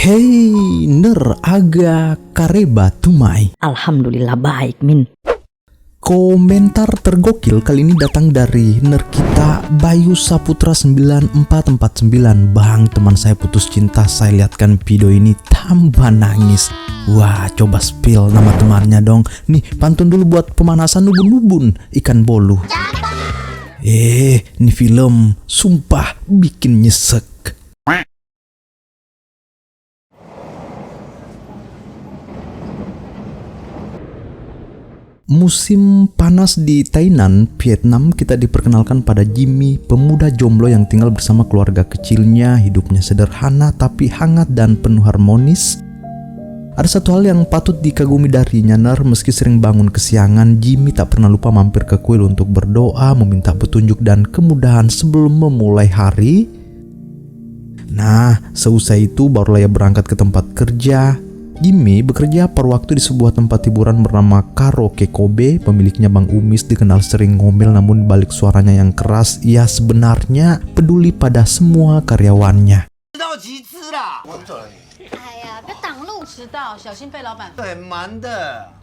Hei, ner aga kareba tumai. Alhamdulillah baik, Min. Komentar tergokil kali ini datang dari ner kita Bayu Saputra 9449. Bang, teman saya putus cinta, saya lihatkan video ini tambah nangis. Wah, coba spill nama temannya dong. Nih, pantun dulu buat pemanasan ubun-ubun ikan bolu. Ini film sumpah bikin nyesek. Musim panas di Tainan, Vietnam, kita diperkenalkan pada Jimmy, pemuda jomblo yang tinggal bersama keluarga kecilnya. Hidupnya sederhana tapi hangat dan penuh harmonis. Ada satu hal yang patut dikagumi darinya, meski sering bangun kesiangan, Jimmy tak pernah lupa mampir ke kuil untuk berdoa, meminta petunjuk dan kemudahan sebelum memulai hari. Nah, seusai itu barulah ia berangkat ke tempat kerja. Jimmy bekerja paruh waktu di sebuah tempat hiburan bernama Karaoke Kobe. Pemiliknya Bang Umis dikenal sering ngomel, namun balik suaranya yang keras, ia sebenarnya peduli pada semua karyawannya.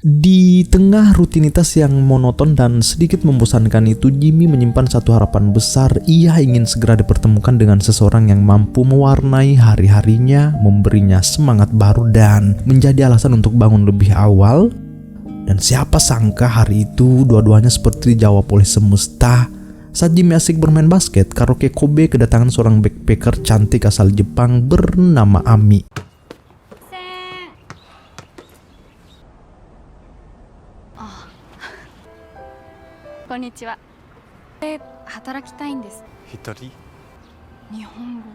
Di tengah rutinitas yang monoton dan sedikit membosankan itu, Jimmy menyimpan satu harapan besar. Ia ingin segera dipertemukan dengan seseorang yang mampu mewarnai hari-harinya, memberinya semangat baru dan menjadi alasan untuk bangun lebih awal. Dan siapa sangka hari itu dua-duanya seperti dijawab oleh semesta. Saat Jimmy asik bermain basket, Karaoke Kobe kedatangan seorang backpacker cantik asal Jepang bernama Ami. Konnichiwa. 働きたいんです。日本語。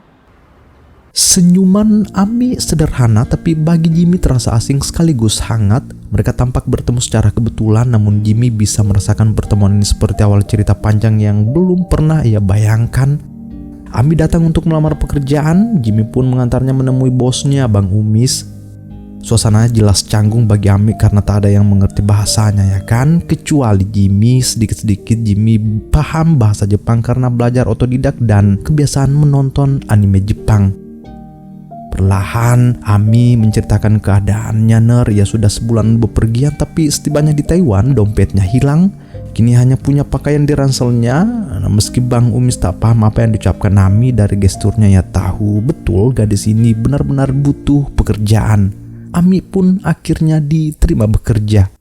Senyuman Ami sederhana tapi bagi Jimmy terasa asing sekaligus hangat. Mereka tampak bertemu secara kebetulan, namun Jimmy bisa merasakan pertemuan ini seperti awal cerita panjang yang belum pernah ia bayangkan. Ami datang untuk melamar pekerjaan. Jimmy pun mengantarnya menemui bosnya, Bang Umis. Suasananya jelas canggung bagi Ami karena tak ada yang mengerti bahasanya, ya kan? Kecuali Jimmy. Sedikit-sedikit Jimmy paham bahasa Jepang karena belajar otodidak dan kebiasaan menonton anime Jepang. Perlahan Ami menceritakan keadaannya. Ia sudah sebulan bepergian, tapi setibanya di Taiwan dompetnya hilang. Kini hanya punya pakaian di ranselnya. Meski Bang Umis tak paham apa yang diucapkan Ami, dari gesturnya ia tahu betul gadis ini benar-benar butuh pekerjaan. Ami pun akhirnya diterima bekerja.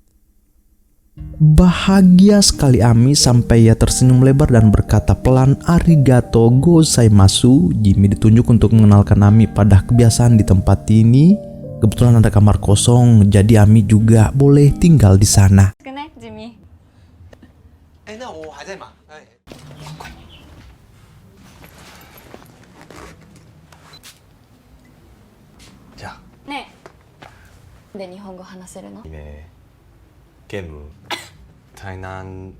Bahagia sekali Ami sampai ia tersenyum lebar dan berkata pelan, "Arigato gozaimasu." Jimmy ditunjuk untuk mengenalkan Ami pada kebiasaan di tempat ini. Kebetulan ada kamar kosong, jadi Ami juga boleh tinggal di sana. Jimmy. Nek. で日本語話せるの？ね、ゲーム、台南。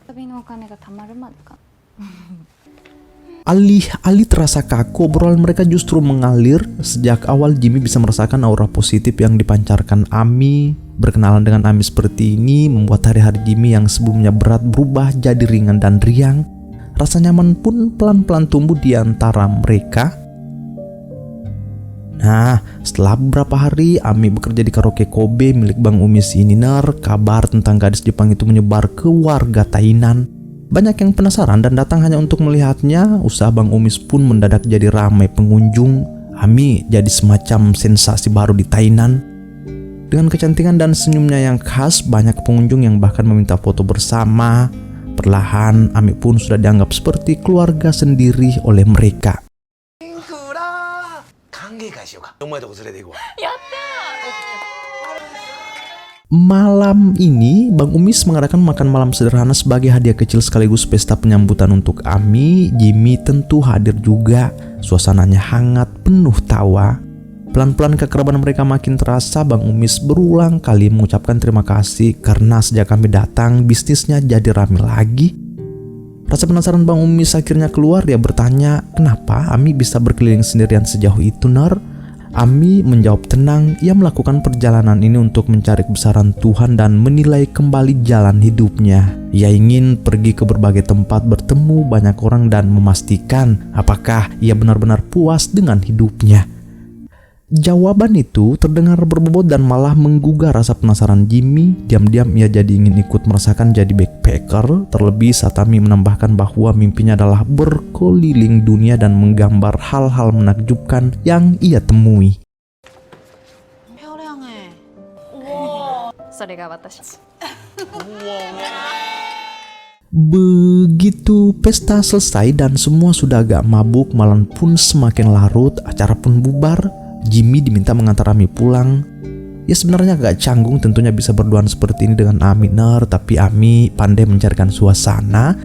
旅のお金が貯まるまでか。Alih-alih terasa kaku, obrolan mereka justru mengalir. Sejak awal Jimmy bisa merasakan aura positif yang dipancarkan Ami. Berkenalan dengan Ami seperti ini membuat hari-hari Jimmy yang sebelumnya berat berubah jadi ringan dan riang. Rasa nyaman pun pelan-pelan tumbuh di antara mereka. Nah, setelah beberapa hari Ami bekerja di Karaoke Kobe milik Bang Umis ini, kabar tentang gadis Jepang itu menyebar ke warga Tainan. Banyak yang penasaran dan datang hanya untuk melihatnya. Usaha Bang Umis pun mendadak jadi ramai pengunjung. Ami jadi semacam sensasi baru di Tainan. Dengan kecantikan dan senyumnya yang khas, banyak pengunjung yang bahkan meminta foto bersama. Perlahan, Ami pun sudah dianggap seperti keluarga sendiri oleh mereka. Malam ini Bang Umis mengadakan makan malam sederhana sebagai hadiah kecil sekaligus pesta penyambutan untuk Ami. Jimmy tentu hadir juga. Suasananya hangat, penuh tawa. Pelan-pelan kekeruban mereka makin terasa. Bang Umis berulang kali mengucapkan terima kasih karena sejak kami datang bisnisnya jadi ramai lagi. Rasa penasaran Bang Umis akhirnya keluar. Dia bertanya, "Kenapa Ami bisa berkeliling sendirian sejauh itu, Ner?" Ami menjawab tenang, ia melakukan perjalanan ini untuk mencari kebesaran Tuhan dan menilai kembali jalan hidupnya. Ia ingin pergi ke berbagai tempat, bertemu banyak orang dan memastikan apakah ia benar-benar puas dengan hidupnya. Jawaban itu terdengar berbobot dan malah menggugah rasa penasaran Jimmy. Diam-diam ia jadi ingin ikut merasakan jadi backpacker. Terlebih saat Ami menambahkan bahwa mimpinya adalah berkeliling dunia dan menggambar hal-hal menakjubkan yang ia temui. それが私。 Begitu pesta selesai dan semua sudah agak mabuk, malam pun semakin larut, acara pun bubar. Jimmy diminta mengantar Ami pulang. Ya sebenarnya agak canggung tentunya bisa berduaan seperti ini dengan Ami tapi Ami pandai mencarikan suasana.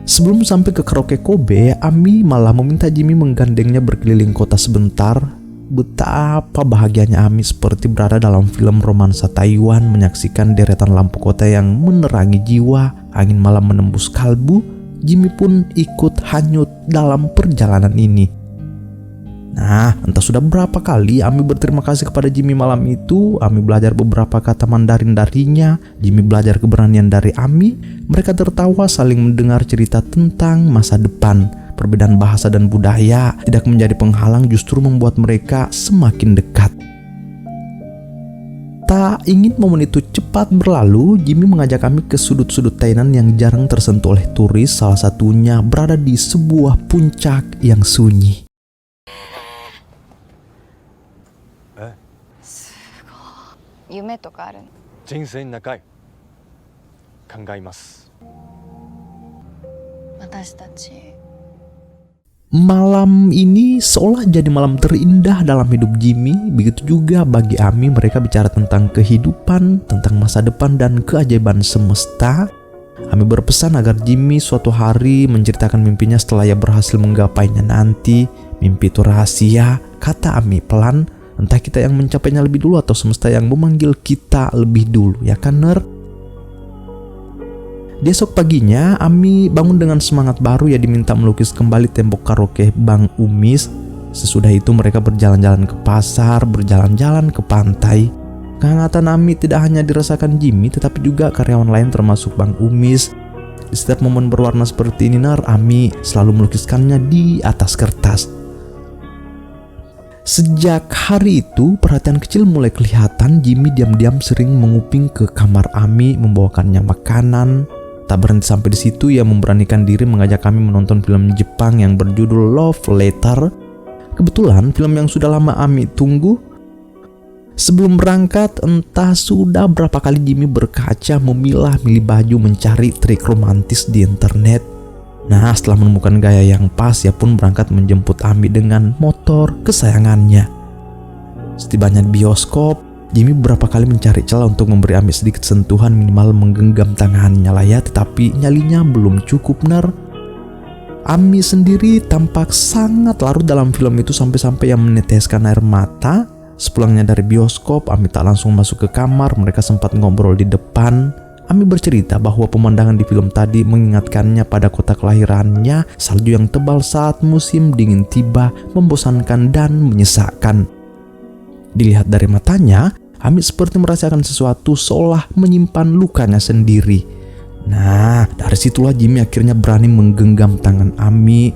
Sebelum sampai ke karaoke Kobe, Ami malah meminta Jimmy menggandengnya berkeliling kota sebentar. Betapa bahagianya Ami seperti berada dalam film romansa Taiwan, menyaksikan deretan lampu kota yang menerangi jiwa, angin malam menembus kalbu. Jimmy pun ikut hanyut dalam perjalanan ini. Nah, entah sudah berapa kali Ami berterima kasih kepada Jimmy malam itu. Ami belajar beberapa kata Mandarin darinya. Jimmy belajar keberanian dari Ami. Mereka tertawa saling mendengar cerita tentang masa depan. Perbedaan bahasa dan budaya tidak menjadi penghalang, justru membuat mereka semakin dekat. Tak ingin momen itu cepat berlalu, Jimmy mengajak kami ke sudut-sudut Tainan yang jarang tersentuh oleh turis. Salah satunya berada di sebuah puncak yang sunyi. 夢とかあるの？人生長い。考えます。私たち Malam ini seolah jadi malam terindah dalam hidup Jimmy. Begitu juga bagi Ami, mereka bicara tentang kehidupan, tentang masa depan dan keajaiban semesta. Ami berpesan agar Jimmy suatu hari menceritakan mimpinya setelah ia berhasil menggapainya nanti. Mimpi itu rahasia, kata Ami pelan. Entah kita yang mencapainya lebih dulu atau semesta yang memanggil kita lebih dulu, ya kan Ner? Di esok paginya, Ami bangun dengan semangat baru. Ya diminta melukis kembali tembok karaoke Bang Umis. Sesudah itu mereka berjalan-jalan ke pasar, berjalan-jalan ke pantai. Kehangatan Ami tidak hanya dirasakan Jimmy, tetapi juga karyawan lain termasuk Bang Umis. Di setiap momen berwarna seperti ini Ner, Ami selalu melukiskannya di atas kertas. Sejak hari itu, perhatian kecil mulai kelihatan. Jimmy diam-diam sering menguping ke kamar Ami, membawakannya makanan. Tak berhenti sampai di situ, ia memberanikan diri mengajak kami menonton film Jepang yang berjudul Love Letter. Kebetulan film yang sudah lama Ami tunggu. Sebelum berangkat, entah sudah berapa kali Jimmy berkaca, memilah-milih baju, mencari trik romantis di internet. Nah, setelah menemukan gaya yang pas, ia pun berangkat menjemput Ami dengan motor kesayangannya. Setibanya di bioskop, Jimmy beberapa kali mencari celah untuk memberi Ami sedikit sentuhan, minimal menggenggam tangannya lah ya, tetapi nyalinya belum cukup Ner. Ami sendiri tampak sangat larut dalam film itu sampai-sampai ia meneteskan air mata. Sepulangnya dari bioskop, Ami tak langsung masuk ke kamar, mereka sempat ngobrol di depan. Ami bercerita bahwa pemandangan di film tadi mengingatkannya pada kota kelahirannya, salju yang tebal saat musim dingin tiba, membosankan dan menyesakkan. Dilihat dari matanya, Ami seperti merasakan sesuatu seolah menyimpan lukanya sendiri. Nah, dari situlah Jimmy akhirnya berani menggenggam tangan Ami.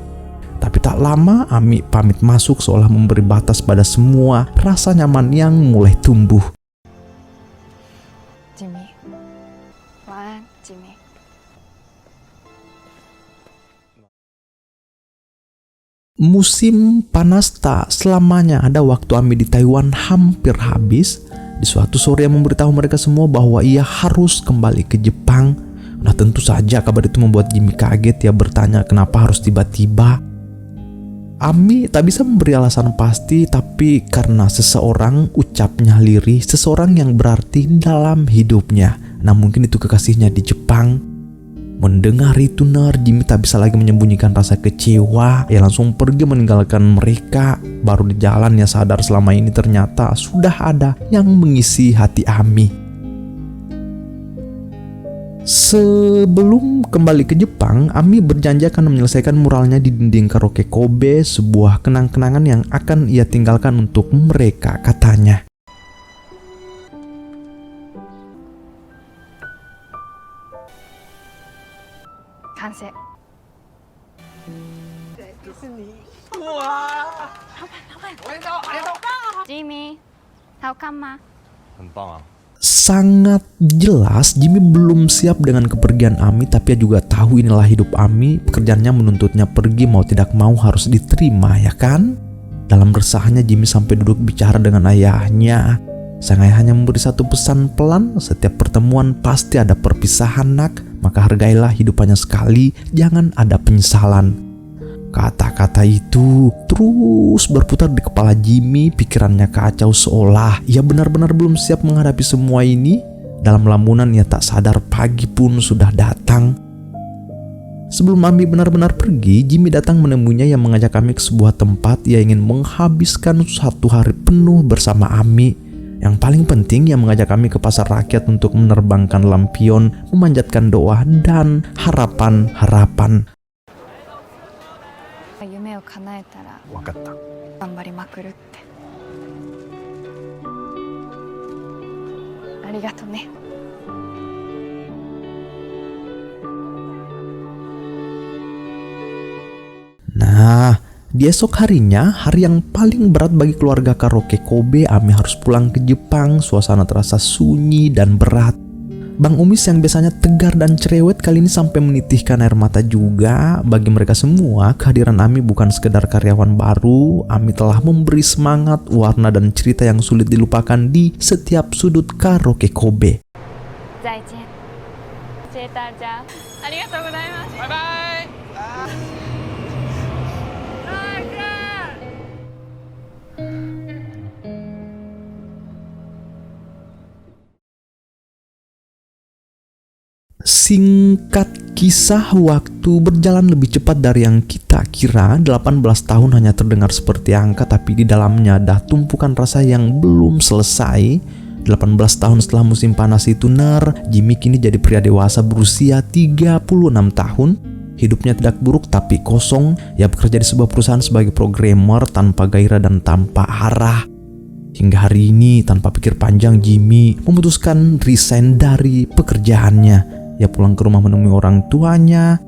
Tapi tak lama, Ami pamit masuk seolah memberi batas pada semua rasa nyaman yang mulai tumbuh. Jimmy. Wan, Jimmy. Musim panas tak selamanya ada. Waktu Ami di Taiwan hampir habis. Di suatu sore yang memberitahu mereka semua bahwa ia harus kembali ke Jepang. Nah, tentu saja kabar itu membuat Jimmy kaget. Ia bertanya kenapa harus tiba-tiba. Ami tak bisa memberi alasan pasti, tapi karena seseorang, ucapnya lirih, seseorang yang berarti dalam hidupnya. Nah, mungkin itu kekasihnya di Jepang. Mendengar itu Ner, Jimmy tak bisa lagi menyembunyikan rasa kecewa. Ia langsung pergi meninggalkan mereka. Baru di jalan ia sadar selama ini ternyata sudah ada yang mengisi hati Ami. Sebelum kembali ke Jepang, Ami berjanji akan menyelesaikan muralnya di dinding karaoke Kobe, sebuah kenang-kenangan yang akan ia tinggalkan untuk mereka, katanya. Kanse. Jimmy, how come ma? 很棒啊。 Sangat jelas Jimmy belum siap dengan kepergian Ami, tapi dia juga tahu inilah hidup Ami. Pekerjaannya menuntutnya pergi, mau tidak mau harus diterima, ya kan? Dalam resahnya Jimmy sampai duduk bicara dengan ayahnya. Sang ayah hanya memberi satu pesan pelan, setiap pertemuan pasti ada perpisahan nak, maka hargailah hidupannya sekali, jangan ada penyesalan. Kata-kata itu terus berputar di kepala Jimmy, pikirannya kacau seolah ia benar-benar belum siap menghadapi semua ini. Dalam lamunan ia tak sadar pagi pun sudah datang. Sebelum Ami benar-benar pergi, Jimmy datang menemuinya yang mengajak kami ke sebuah tempat. Ia ingin menghabiskan 1 hari penuh bersama Ami. Yang paling penting, ia mengajak kami ke pasar rakyat untuk menerbangkan lampion, memanjatkan doa dan harapan-harapan. 夢を叶えたらわかった。頑張りまくるって。ありがとね。 Nah, di esok harinya, hari yang paling berat bagi keluarga karaoke Kobe, Ami harus pulang ke Jepang. Suasana terasa sunyi dan berat. Bang Umis yang biasanya tegar dan cerewet kali ini sampai menitihkan air mata juga. Bagi mereka semua, kehadiran Ami bukan sekedar karyawan baru. Ami telah memberi semangat, warna dan cerita yang sulit dilupakan di setiap sudut karaoke Kobe. 在见。谢谢大家，ありがとうございます。バイバイ。Singkat kisah, waktu berjalan lebih cepat dari yang kita kira. 18 tahun hanya terdengar seperti angka, tapi di dalamnya ada tumpukan rasa yang belum selesai. 18 tahun setelah musim panas itu, Jimmy kini jadi pria dewasa berusia 36 tahun. Hidupnya tidak buruk tapi kosong. Ia bekerja di sebuah perusahaan sebagai programmer tanpa gairah dan tanpa arah. Hingga hari ini, tanpa pikir panjang, Jimmy memutuskan resign dari pekerjaannya. Ia pulang ke rumah menemui orang tuanya.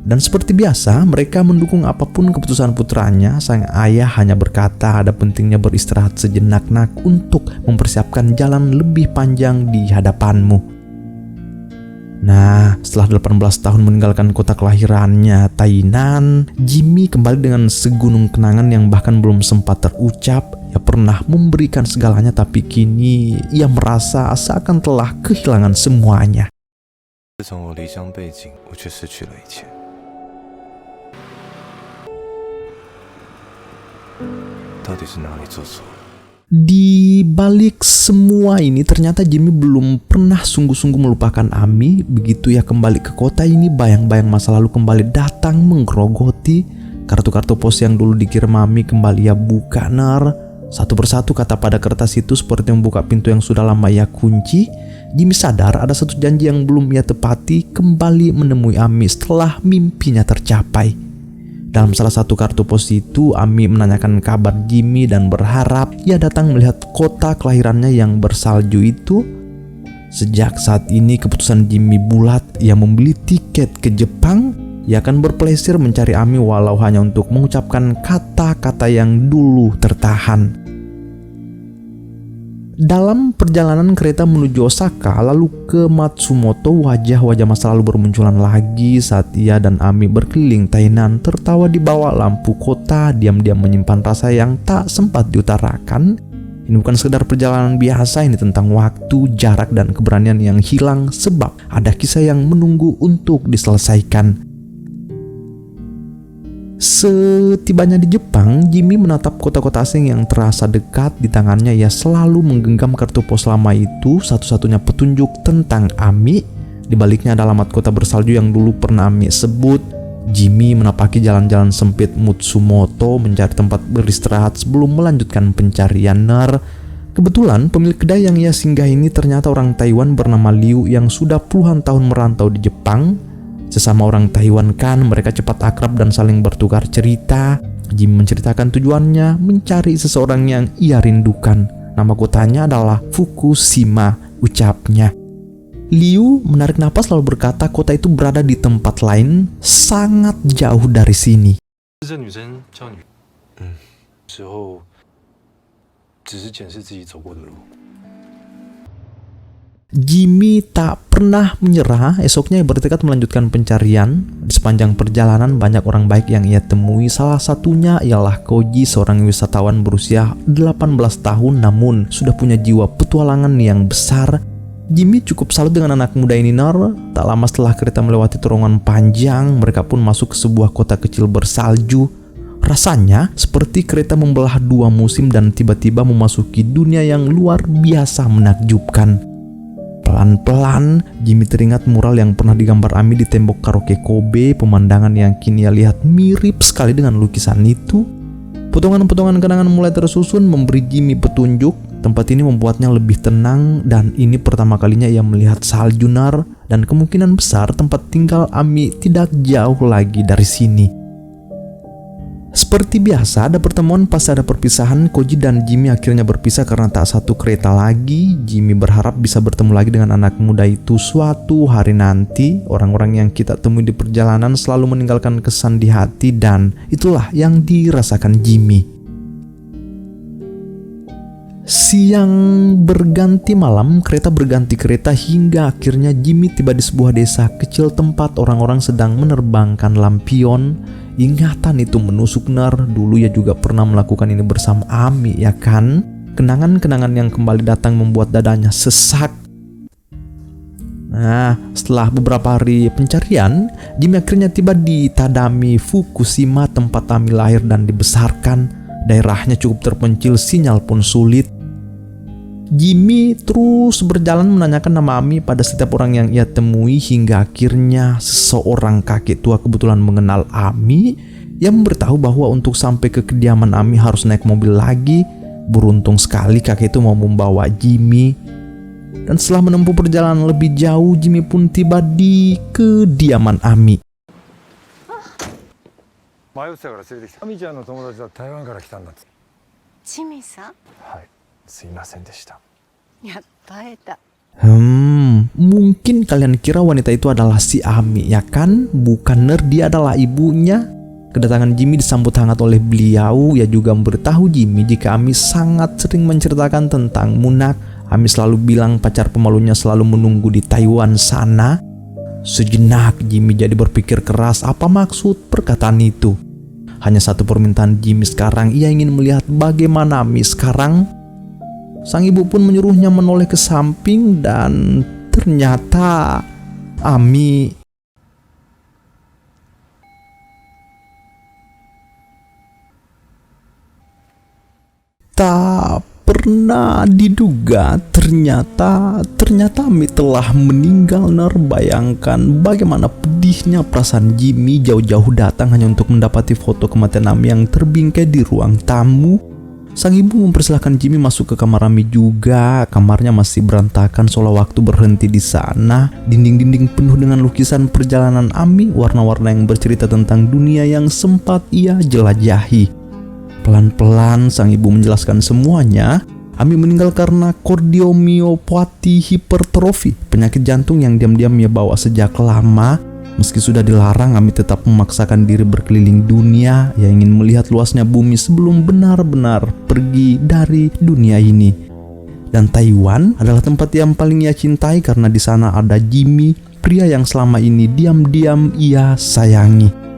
Dan seperti biasa, mereka mendukung apapun keputusan putranya. Sang ayah hanya berkata ada pentingnya beristirahat sejenak nak untuk mempersiapkan jalan lebih panjang di hadapanmu. Nah, setelah 18 tahun meninggalkan kota kelahirannya, Tainan, Jimmy kembali dengan segunung kenangan yang bahkan belum sempat terucap. Ia pernah memberikan segalanya, tapi kini ia merasa seakan telah kehilangan semuanya. 自从我离乡背井，我却失去了一切。到底是哪里做错了？ Di balik semua ini, ternyata Jimmy belum pernah sungguh-sungguh melupakan Ami. Begitu ia kembali ke kota ini, bayang-bayang masa lalu kembali datang menggerogoti. Kartu-kartu pos yang dulu dikirim Ami kembali ia buka, Satu persatu kata pada kertas itu seperti membuka pintu yang sudah lama ia kunci. Jimmy sadar ada satu janji yang belum ia tepati, kembali menemui Ami setelah mimpinya tercapai. Dalam salah satu kartu pos itu, Ami menanyakan kabar Jimmy dan berharap ia datang melihat kota kelahirannya yang bersalju itu. Sejak saat ini keputusan Jimmy bulat, ia membeli tiket ke Jepang. Ia akan berpelesir mencari Ami walau hanya untuk mengucapkan kata-kata yang dulu tertahan. Dalam perjalanan kereta menuju Osaka lalu ke Matsumoto, wajah-wajah masa lalu bermunculan lagi saat ia dan Ami berkeliling Tainan, tertawa di bawah lampu kota, diam-diam menyimpan rasa yang tak sempat diutarakan. Ini bukan sekedar perjalanan biasa, ini tentang waktu, jarak, dan keberanian yang hilang sebab ada kisah yang menunggu untuk diselesaikan. Setibanya di Jepang, Jimmy menatap kota-kota asing yang terasa dekat. Di tangannya ia selalu menggenggam kartu pos lama itu, satu-satunya petunjuk tentang Ami. Di baliknya ada alamat kota bersalju yang dulu pernah Ami sebut. Jimmy menapaki jalan-jalan sempit Matsumoto mencari tempat beristirahat sebelum melanjutkan pencarian. Kebetulan pemilik kedai yang ia singgah ini ternyata orang Taiwan bernama Liu yang sudah puluhan tahun merantau di Jepang. Sesama orang Taiwan kan, mereka cepat akrab dan saling bertukar cerita. Jimmy menceritakan tujuannya mencari seseorang yang ia rindukan. Nama kotanya adalah Fukushima, ucapnya. Liu menarik napas lalu berkata kota itu berada di tempat lain, sangat jauh dari sini. 这女生叫你，时候只是检视自己走过的路。 Jimmy tak pernah menyerah. Esoknya ia bertekad melanjutkan pencarian. Di sepanjang perjalanan banyak orang baik yang ia temui. Salah satunya ialah Koji, seorang wisatawan berusia 18 tahun namun sudah punya jiwa petualangan yang besar. Jimmy cukup salut dengan anak muda ini, Nar. Tak lama setelah kereta melewati terowongan panjang, mereka pun masuk ke sebuah kota kecil bersalju. Rasanya seperti kereta membelah dua musim dan tiba-tiba memasuki dunia yang luar biasa menakjubkan. Pelan-pelan, Jimmy teringat mural yang pernah digambar Ami di tembok karaoke Kobe. Pemandangan yang kini ia lihat mirip sekali dengan lukisan itu. Potongan-potongan kenangan mulai tersusun memberi Jimmy petunjuk. Tempat ini membuatnya lebih tenang dan ini pertama kalinya ia melihat salju, Nar. Dan kemungkinan besar tempat tinggal Ami tidak jauh lagi dari sini. Seperti biasa, ada pertemuan pas ada perpisahan. Koji dan Jimmy akhirnya berpisah karena tak satu kereta lagi. Jimmy berharap bisa bertemu lagi dengan anak muda itu suatu hari nanti. Orang-orang yang kita temui di perjalanan selalu meninggalkan kesan di hati dan itulah yang dirasakan Jimmy. Siang berganti malam, kereta berganti kereta hingga akhirnya Jimmy tiba di sebuah desa kecil tempat orang-orang sedang menerbangkan lampion. Ingatan itu menusuk, Nar. Dulu ia juga pernah melakukan ini bersama Ami, ya kan? Kenangan-kenangan yang kembali datang membuat dadanya sesak. Nah, setelah beberapa hari pencarian, Jimmy akhirnya tiba di Tadami, Fukushima, tempat Ami lahir dan dibesarkan. Daerahnya cukup terpencil, sinyal pun sulit. Jimmy terus berjalan menanyakan nama Ami pada setiap orang yang ia temui hingga akhirnya seseorang kakek tua kebetulan mengenal Ami yang memberitahu bahwa untuk sampai ke kediaman Ami harus naik mobil lagi. Beruntung sekali kakek itu mau membawa Jimmy. Dan setelah menempuh perjalanan lebih jauh, Jimmy pun tiba di kediaman Ami. 迷ってたから連れてきた。アミちゃんの友達は台湾から来たんだって。ジミーさんはい、すいませんでした。やっと会えた。 Mungkin kalian kira wanita itu adalah si Ami, ya kan? Bukan, Ner, dia adalah ibunya. Kedatangan Jimmy disambut hangat oleh beliau. Ia juga memberitahu Jimmy jika Ami sangat sering menceritakan tentang Munak. Ami selalu bilang pacar pemalunya selalu menunggu di Taiwan sana. Sejenak Jimmy jadi berpikir keras apa maksud perkataan itu. Hanya satu permintaan Jimmy sekarang, ia ingin melihat bagaimana Ami sekarang. Sang ibu pun menyuruhnya menoleh ke samping dan ternyata Ami tak pernah diduga. Ternyata Ami telah meninggal, Nar. Bayangkan bagaimana pedihnya perasaan Jimmy jauh-jauh datang hanya untuk mendapati foto kematian Ami yang terbingkai di ruang tamu. Sang ibu mempersilahkan Jimmy masuk ke kamar Ami juga. Kamarnya masih berantakan seolah waktu berhenti di sana. Dinding-dinding penuh dengan lukisan perjalanan Ami, warna-warna yang bercerita tentang dunia yang sempat ia jelajahi. Pelan-pelan sang ibu menjelaskan semuanya. Ami meninggal karena kardiomyopati hipertrofi, penyakit jantung yang diam-diam ia bawa sejak lama. Meski sudah dilarang, Ami tetap memaksakan diri berkeliling dunia. Ia ingin melihat luasnya bumi sebelum benar-benar pergi dari dunia ini. Dan Taiwan adalah tempat yang paling ia cintai karena di sana ada Jimmy, pria yang selama ini diam-diam ia sayangi.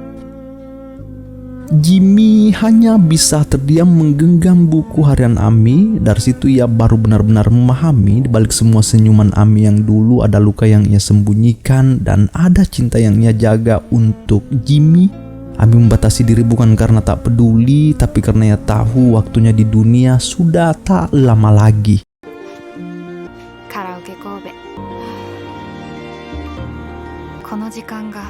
Jimmy hanya bisa terdiam menggenggam buku harian Ami. Dari situ ia baru benar-benar memahami di balik semua senyuman Ami yang dulu ada luka yang ia sembunyikan dan ada cinta yang ia jaga untuk Jimmy. Ami membatasi diri bukan karena tak peduli, tapi karena ia tahu waktunya di dunia sudah tak lama lagi. Karaoke Kobe. この時間が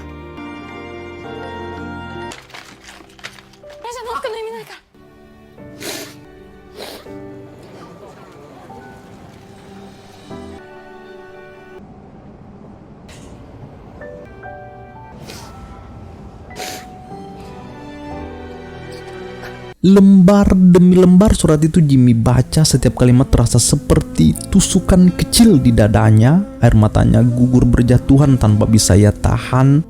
Lembar demi lembar surat itu Jimmy baca. Setiap kalimat terasa seperti tusukan kecil di dadanya. Air matanya gugur berjatuhan tanpa bisa ia tahan.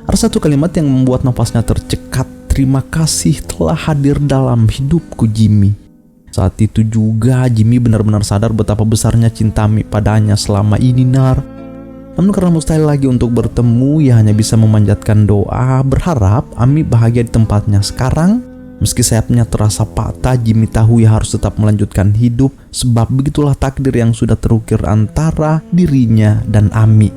Ada satu kalimat yang membuat nafasnya tercekat. Terima kasih telah hadir dalam hidupku, Jimmy. Saat itu juga Jimmy benar-benar sadar betapa besarnya cinta Ami padanya selama ini, Nar. Namun karena mustahil lagi untuk bertemu, ia hanya bisa memanjatkan doa, berharap Ami bahagia di tempatnya sekarang. Meski sayapnya terasa patah, Jimmy tahu ia harus tetap melanjutkan hidup, sebab begitulah takdir yang sudah terukir antara dirinya dan Ami.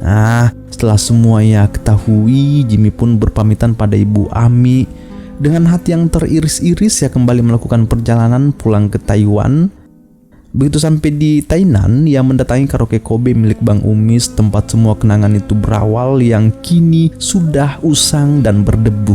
Nah, setelah semua ia ketahui, Jimmy pun berpamitan pada ibu Ami. Dengan hati yang teriris-iris, ia kembali melakukan perjalanan pulang ke Taiwan. Begitu sampai di Tainan, ia mendatangi karaoke Kobe milik Bang Umis, tempat semua kenangan itu berawal yang kini sudah usang dan berdebu.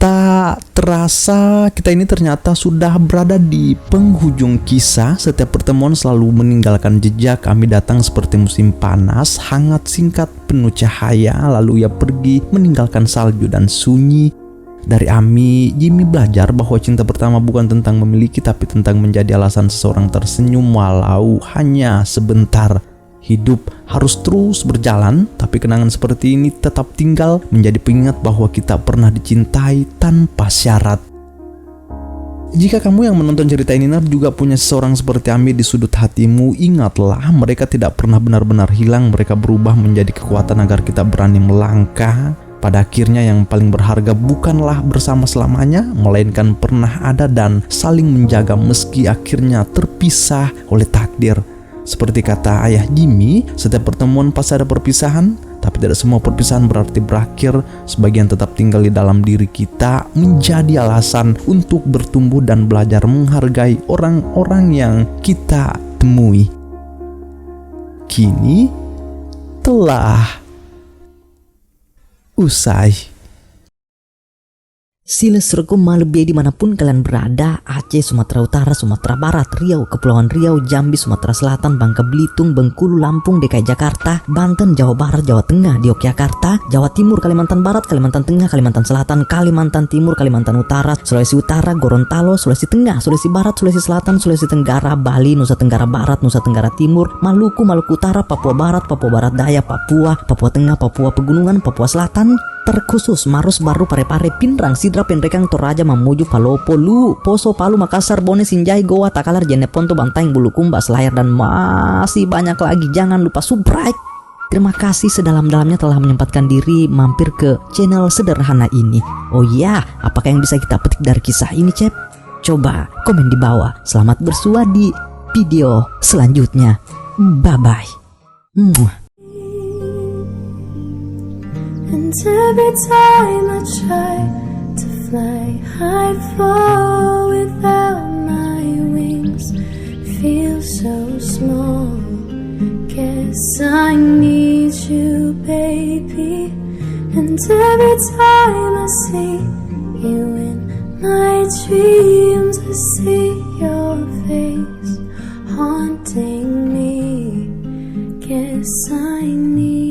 Tak terasa kita ini ternyata sudah berada di penghujung kisah. Setiap pertemuan selalu meninggalkan jejak. Kami datang seperti musim panas, hangat, singkat, penuh cahaya. Lalu ia pergi meninggalkan salju dan sunyi. Dari Ami, Jimmy belajar bahwa cinta pertama bukan tentang memiliki, tapi tentang menjadi alasan seseorang tersenyum walau hanya sebentar. Hidup harus terus berjalan, tapi kenangan seperti ini tetap tinggal menjadi pengingat bahwa kita pernah dicintai tanpa syarat. Jika kamu yang menonton cerita ini juga punya seseorang seperti Ami di sudut hatimu, ingatlah mereka tidak pernah benar-benar hilang. Mereka berubah menjadi kekuatan agar kita berani melangkah. Pada akhirnya yang paling berharga bukanlah bersama selamanya, melainkan pernah ada dan saling menjaga meski akhirnya terpisah oleh takdir. Seperti kata ayah Jimmy, setiap pertemuan pasti ada perpisahan, tapi tidak semua perpisahan berarti berakhir. Sebagian tetap tinggal di dalam diri kita, menjadi alasan untuk bertumbuh dan belajar menghargai orang-orang yang kita temui. Kini telah usai. Silesrekum malebih dimanapun kalian berada, Aceh, Sumatera Utara, Sumatera Barat, Riau, Kepulauan Riau, Jambi, Sumatera Selatan, Bangka Belitung, Bengkulu, Lampung, DKI Jakarta, Banten, Jawa Barat, Jawa Tengah, di Yogyakarta, Jawa Timur, Kalimantan Barat, Kalimantan Tengah, Kalimantan Selatan, Kalimantan Timur, Kalimantan Utara, Sulawesi Utara, Gorontalo, Sulawesi Tengah, Sulawesi Barat, Sulawesi Selatan, Sulawesi Tenggara, Bali, Nusa Tenggara Barat, Nusa Tenggara Timur, Maluku, Maluku Utara, Papua Barat, Papua Barat Daya, Papua, Papua Tengah, Papua Pegunungan, Papua Selatan, terkhusus Maros Baru, Parepare, Pinrang, Sidra, Penrekang, Toraja, Mamuju, Palopo, Lu, Poso, Palu, Makassar, Bone, Sinjai, Goa, Takalar, Jeneponto, Bantaeng, Bulukumba, Selayar, dan masih banyak lagi. Jangan lupa subscribe. Terima kasih sedalam-dalamnya telah menyempatkan diri mampir ke channel sederhana ini. Oh iya, apakah yang bisa kita petik dari kisah ini, Cep? Coba komen di bawah. Selamat bersua di video selanjutnya. Bye-bye. And every time I try to fly, I fall without my wings. Feel so small. Guess I need you, baby. And every time I see you in my dreams, I see your face haunting me. Guess I need